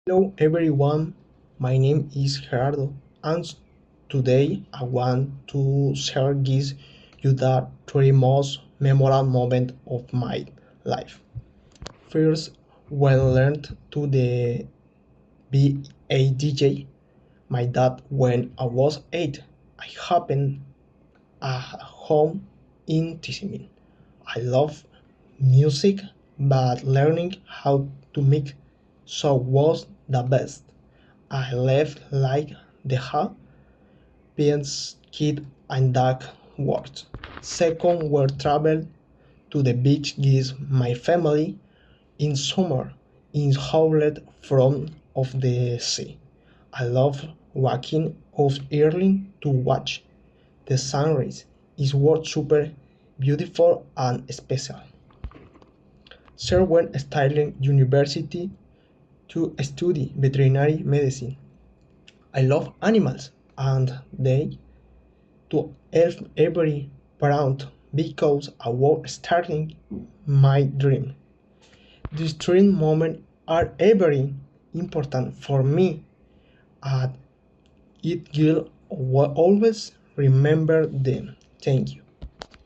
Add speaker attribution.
Speaker 1: Hello everyone, my name is Gerardo, and today I want to share with you the three most memorable moments of my life. First, when I learned to be a DJ, my dad when I was 8. I happened at home in Tizimin. I love music, but learning how to mix so was the best. I left like the happiest kid and that worked. Second, we traveled to the beach with my family in summer in outlet front of the sea. I love walking out early to watch the sunrise. It was super beautiful and special. Sir went studying university to study veterinary medicine. I love animals and they to help every parent because I was starting my dream. These three moments are very important for me and it will always remember them. Thank you.